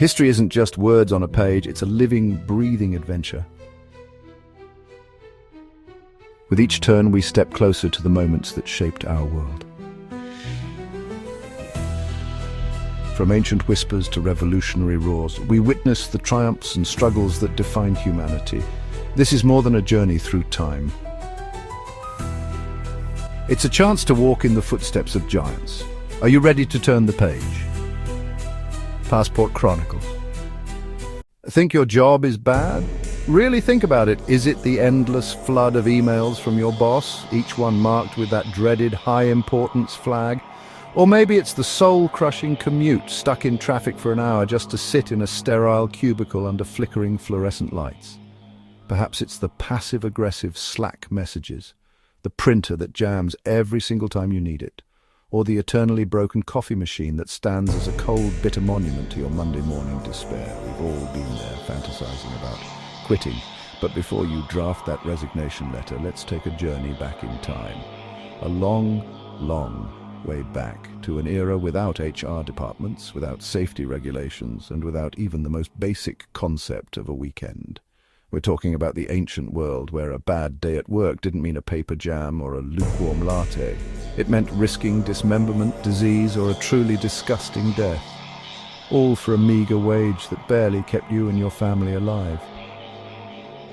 History isn't just words on a page, it's a living, breathing adventure. With each turn, we step closer to the moments that shaped our world. From ancient whispers to revolutionary roars, we witness the triumphs and struggles that defined humanity. This is more than a journey through time. It's a chance to walk in the footsteps of giants. Are you ready to turn the page? Passport Chronicles. Think your job is bad? Really think about it. Is it the endless flood of emails from your boss, each one marked with that dreaded high-importance flag? Or maybe it's the soul-crushing commute, stuck in traffic for an hour just to sit in a sterile cubicle under flickering fluorescent lights. Perhaps it's the passive-aggressive Slack messages, the printer that jams every single time you need it, or the eternally broken coffee machine that stands as a cold, bitter monument to your Monday morning despair. We've all been there, fantasizing about quitting. But before you draft that resignation letter, let's take a journey back in time. A long, long way back to an era without HR departments, without safety regulations, and without even the most basic concept of a weekend. We're talking about the ancient world where a bad day at work didn't mean a paper jam or a lukewarm latte. It meant risking dismemberment, disease, or a truly disgusting death. All for a meager wage that barely kept you and your family alive.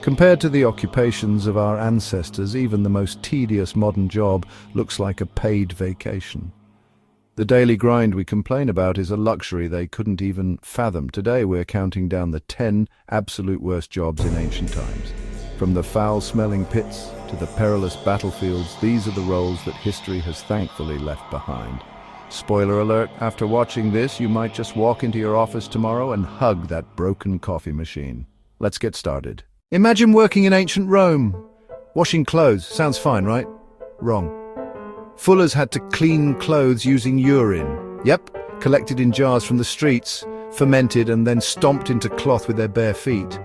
Compared to the occupations of our ancestors, even the most tedious modern job looks like a paid vacation. The daily grind we complain about is a luxury they couldn't even fathom. Today we're counting down the 10 absolute worst jobs in ancient times. From the foul-smelling pits to the perilous battlefields, these are the roles that history has thankfully left behind. Spoiler alert, after watching this, you might just walk into your office tomorrow and hug that broken coffee machine. Let's get started. Imagine working in ancient Rome. Washing clothes. Sounds fine, right? Wrong. Fullers had to clean clothes using urine. Yep, collected in jars from the streets, fermented and then stomped into cloth with their bare feet.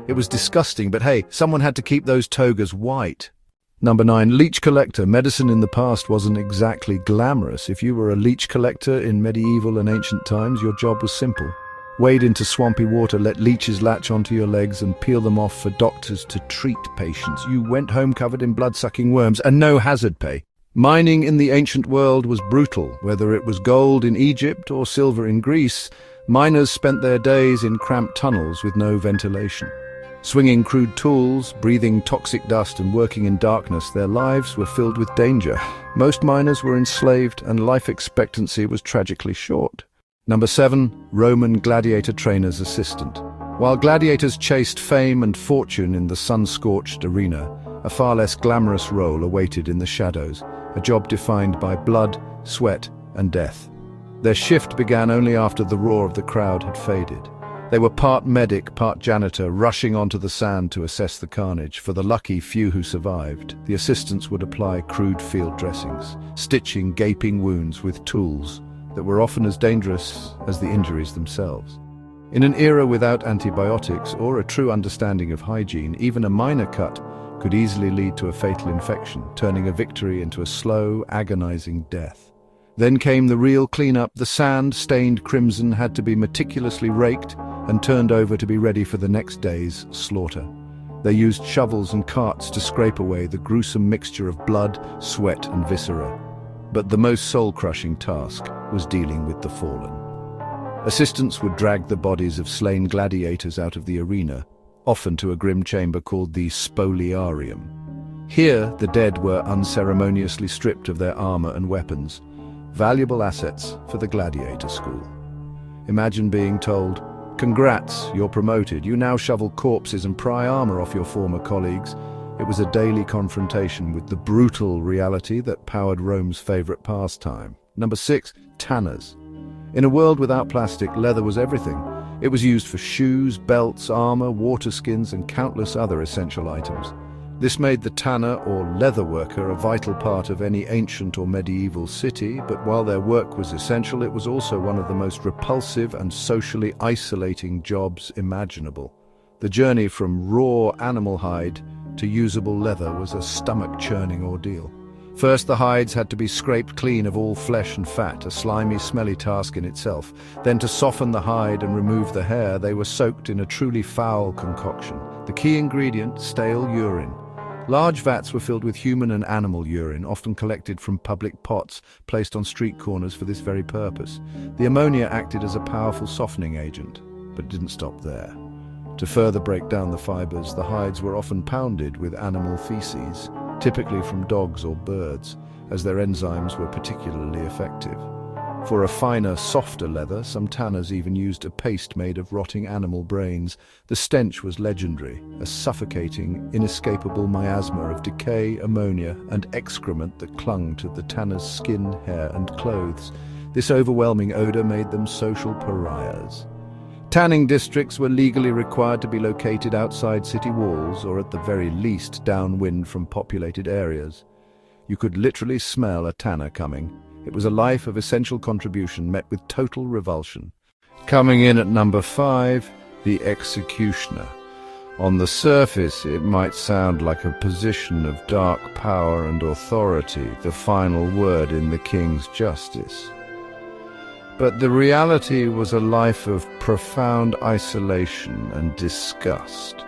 It was disgusting, but hey, someone had to keep those togas white. Number 9, leech collector. Medicine in the past wasn't exactly glamorous. If you were a leech collector in medieval and ancient times, your job was simple. Wade into swampy water, let leeches latch onto your legs and peel them off for doctors to treat patients. You went home covered in blood-sucking worms and no hazard pay. Mining in the ancient world was brutal. Whether it was gold in Egypt or silver in Greece, miners spent their days in cramped tunnels with no ventilation. Swinging crude tools, breathing toxic dust and working in darkness, their lives were filled with danger. Most miners were enslaved and life expectancy was tragically short. Number 7, Roman gladiator trainer's assistant. While gladiators chased fame and fortune in the sun-scorched arena, a far less glamorous role awaited in the shadows, a job defined by blood, sweat, and death. Their shift began only after the roar of the crowd had faded. They were part medic, part janitor, rushing onto the sand to assess the carnage. For the lucky few who survived, the assistants would apply crude field dressings, stitching gaping wounds with tools that were often as dangerous as the injuries themselves. In an era without antibiotics or a true understanding of hygiene, even a minor cut could easily lead to a fatal infection, turning a victory into a slow, agonizing death. Then came the real cleanup. The sand, stained crimson, had to be meticulously raked and turned over to be ready for the next day's slaughter. They used shovels and carts to scrape away the gruesome mixture of blood, sweat, and viscera. But the most soul-crushing task was dealing with the fallen. Assistants would drag the bodies of slain gladiators out of the arena, often to a grim chamber called the spoliarium. Here, the dead were unceremoniously stripped of their armor and weapons, valuable assets for the gladiator school. Imagine being told, "Congrats, you're promoted. You now shovel corpses and pry armor off your former colleagues." It was a daily confrontation with the brutal reality that powered Rome's favorite pastime. Number 6, tanners. In a world without plastic, leather was everything. It was used for shoes, belts, armor, water skins, and countless other essential items. This made the tanner or leather worker a vital part of any ancient or medieval city, but while their work was essential, it was also one of the most repulsive and socially isolating jobs imaginable. The journey from raw animal hide to usable leather was a stomach-churning ordeal. First, the hides had to be scraped clean of all flesh and fat, a slimy, smelly task in itself. Then, to soften the hide and remove the hair, they were soaked in a truly foul concoction. The key ingredient, stale urine. Large vats were filled with human and animal urine, often collected from public pots placed on street corners for this very purpose. The ammonia acted as a powerful softening agent, but didn't stop there. To further break down the fibers, the hides were often pounded with animal feces, typically from dogs or birds, as their enzymes were particularly effective. For a finer, softer leather, some tanners even used a paste made of rotting animal brains. The stench was legendary, a suffocating, inescapable miasma of decay, ammonia, and excrement that clung to the tanner's skin, hair, and clothes. This overwhelming odor made them social pariahs. Tanning districts were legally required to be located outside city walls or at the very least downwind from populated areas. You could literally smell a tanner coming. It was a life of essential contribution met with total revulsion. Coming in at number 5, the executioner. On the surface, it might sound like a position of dark power and authority, the final word in the king's justice. But the reality was a life of profound isolation and disgust.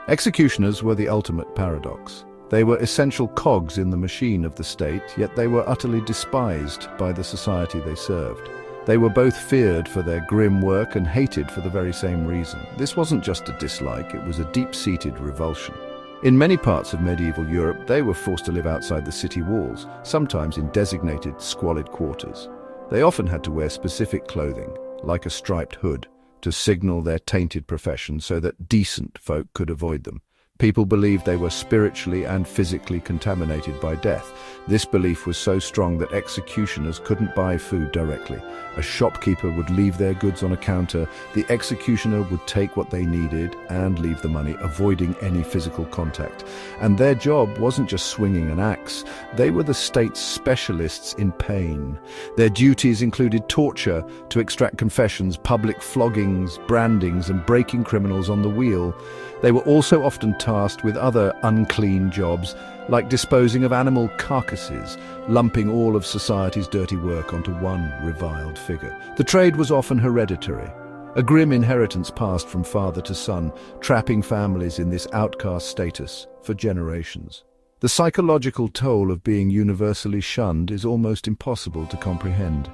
Executioners were the ultimate paradox. They were essential cogs in the machine of the state, yet they were utterly despised by the society they served. They were both feared for their grim work and hated for the very same reason. This wasn't just a dislike, it was a deep-seated revulsion. In many parts of medieval Europe, they were forced to live outside the city walls, sometimes in designated, squalid quarters. They often had to wear specific clothing, like a striped hood, to signal their tainted profession so that decent folk could avoid them. People believed they were spiritually and physically contaminated by death. This belief was so strong that executioners couldn't buy food directly. A shopkeeper would leave their goods on a counter. The executioner would take what they needed and leave the money, avoiding any physical contact. And their job wasn't just swinging an axe. They were the state's specialists in pain. Their duties included torture to extract confessions, public floggings, brandings, and breaking criminals on the wheel. They were also often tasked with other unclean jobs, like disposing of animal carcasses, lumping all of society's dirty work onto one reviled figure. The trade was often hereditary, a grim inheritance passed from father to son, trapping families in this outcast status for generations. The psychological toll of being universally shunned is almost impossible to comprehend.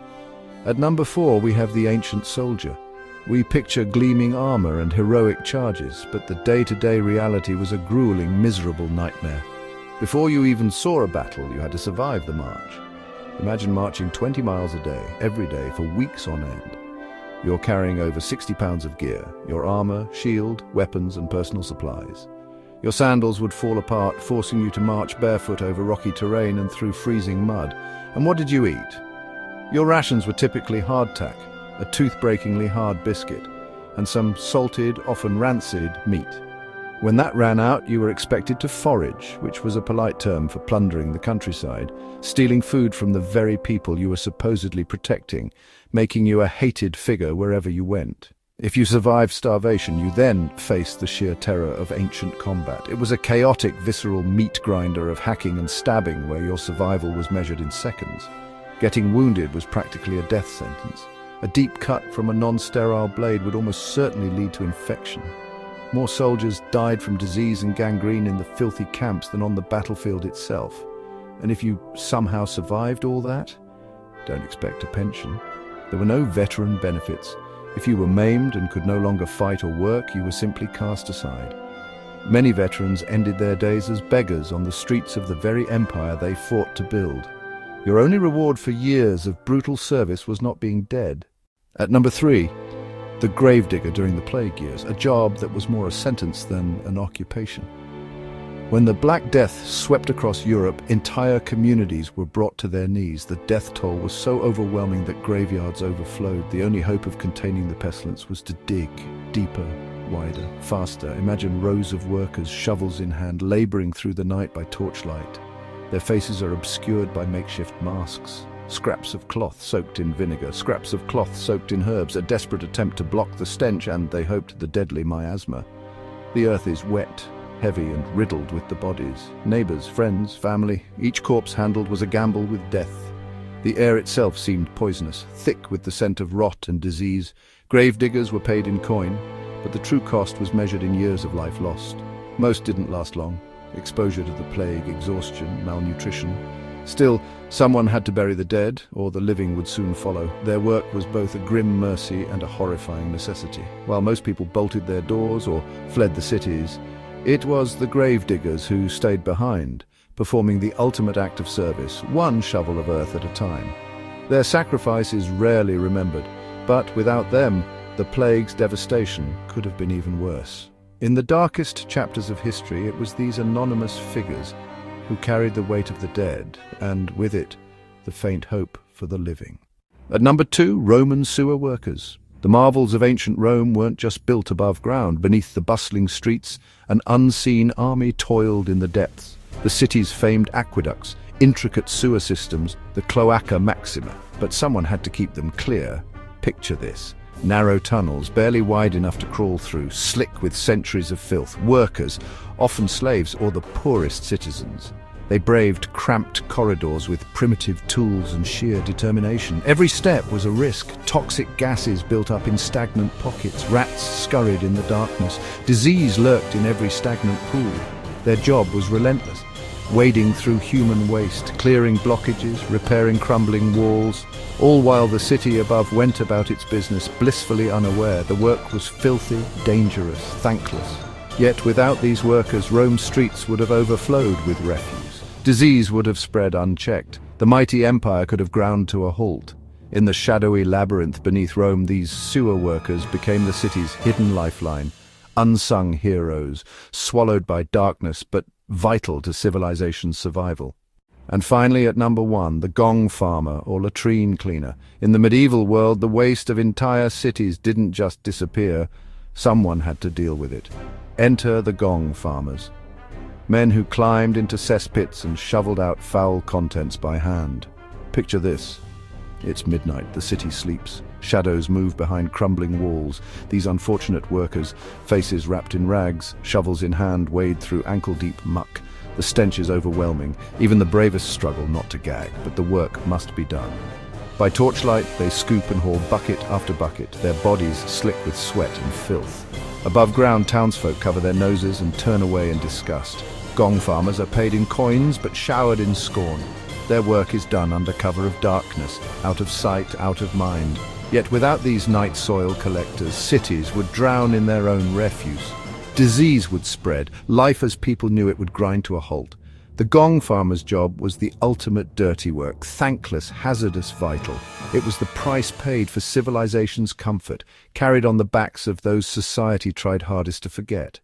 At number 4, we have the ancient soldier. We picture gleaming armor and heroic charges, but the day-to-day reality was a grueling, miserable nightmare. Before you even saw a battle, you had to survive the march. Imagine marching 20 miles a day, every day, for weeks on end. You're carrying over 60 pounds of gear, your armor, shield, weapons, and personal supplies. Your sandals would fall apart, forcing you to march barefoot over rocky terrain and through freezing mud. And what did you eat? Your rations were typically hardtack, a tooth-breakingly hard biscuit, and some salted, often rancid, meat. When that ran out, you were expected to forage, which was a polite term for plundering the countryside, stealing food from the very people you were supposedly protecting, making you a hated figure wherever you went. If you survived starvation, you then faced the sheer terror of ancient combat. It was a chaotic, visceral meat grinder of hacking and stabbing where your survival was measured in seconds. Getting wounded was practically a death sentence. A deep cut from a non-sterile blade would almost certainly lead to infection. More soldiers died from disease and gangrene in the filthy camps than on the battlefield itself. And if you somehow survived all that, don't expect a pension. There were no veteran benefits. If you were maimed and could no longer fight or work, you were simply cast aside. Many veterans ended their days as beggars on the streets of the very empire they fought to build. Your only reward for years of brutal service was not being dead. At number 3, the gravedigger during the plague years, a job that was more a sentence than an occupation. When the Black Death swept across Europe, entire communities were brought to their knees. The death toll was so overwhelming that graveyards overflowed. The only hope of containing the pestilence was to dig deeper, wider, faster. Imagine rows of workers, shovels in hand, laboring through the night by torchlight. Their faces are obscured by makeshift masks. Scraps of cloth soaked in vinegar, scraps of cloth soaked in herbs, a desperate attempt to block the stench and, they hoped, the deadly miasma. The earth is wet, heavy and riddled with the bodies. Neighbors, friends, family, each corpse handled was a gamble with death. The air itself seemed poisonous, thick with the scent of rot and disease. Gravediggers were paid in coin, but the true cost was measured in years of life lost. Most didn't last long. Exposure to the plague, exhaustion, malnutrition. Still, someone had to bury the dead, or the living would soon follow. Their work was both a grim mercy and a horrifying necessity. While most people bolted their doors or fled the cities, it was the gravediggers who stayed behind, performing the ultimate act of service, one shovel of earth at a time. Their sacrifice is rarely remembered, but without them, the plague's devastation could have been even worse. In the darkest chapters of history, it was these anonymous figures who carried the weight of the dead, and with it, the faint hope for the living. At number 2, Roman sewer workers. The marvels of ancient Rome weren't just built above ground. Beneath the bustling streets, an unseen army toiled in the depths. The city's famed aqueducts, intricate sewer systems, the cloaca maxima. But someone had to keep them clear. Picture this. Narrow tunnels, barely wide enough to crawl through, slick with centuries of filth. Workers, often slaves or the poorest citizens. They braved cramped corridors with primitive tools and sheer determination. Every step was a risk. Toxic gases built up in stagnant pockets. Rats scurried in the darkness. Disease lurked in every stagnant pool. Their job was relentless, wading through human waste, clearing blockages, repairing crumbling walls, all while the city above went about its business blissfully unaware. The work was filthy, dangerous, thankless. Yet without these workers, Rome's streets would have overflowed with refuse. Disease would have spread unchecked. The mighty empire could have ground to a halt. In the shadowy labyrinth beneath Rome, these sewer workers became the city's hidden lifeline, unsung heroes, swallowed by darkness but vital to civilization's survival. And finally, at number 1, the gong farmer or latrine cleaner. In the medieval world, the waste of entire cities didn't just disappear. Someone had to deal with it. Enter the gong farmers. Men who climbed into cesspits and shoveled out foul contents by hand. Picture this. It's midnight, the city sleeps. Shadows move behind crumbling walls. These unfortunate workers, faces wrapped in rags, shovels in hand, wade through ankle-deep muck. The stench is overwhelming. Even the bravest struggle not to gag, but the work must be done. By torchlight, they scoop and haul bucket after bucket, their bodies slick with sweat and filth. Above ground, townsfolk cover their noses and turn away in disgust. Gong farmers are paid in coins, but showered in scorn. Their work is done under cover of darkness, out of sight, out of mind. Yet without these night soil collectors, cities would drown in their own refuse. Disease would spread. Life as people knew it would grind to a halt. The gong farmer's job was the ultimate dirty work, thankless, hazardous, vital. It was the price paid for civilization's comfort, carried on the backs of those society tried hardest to forget.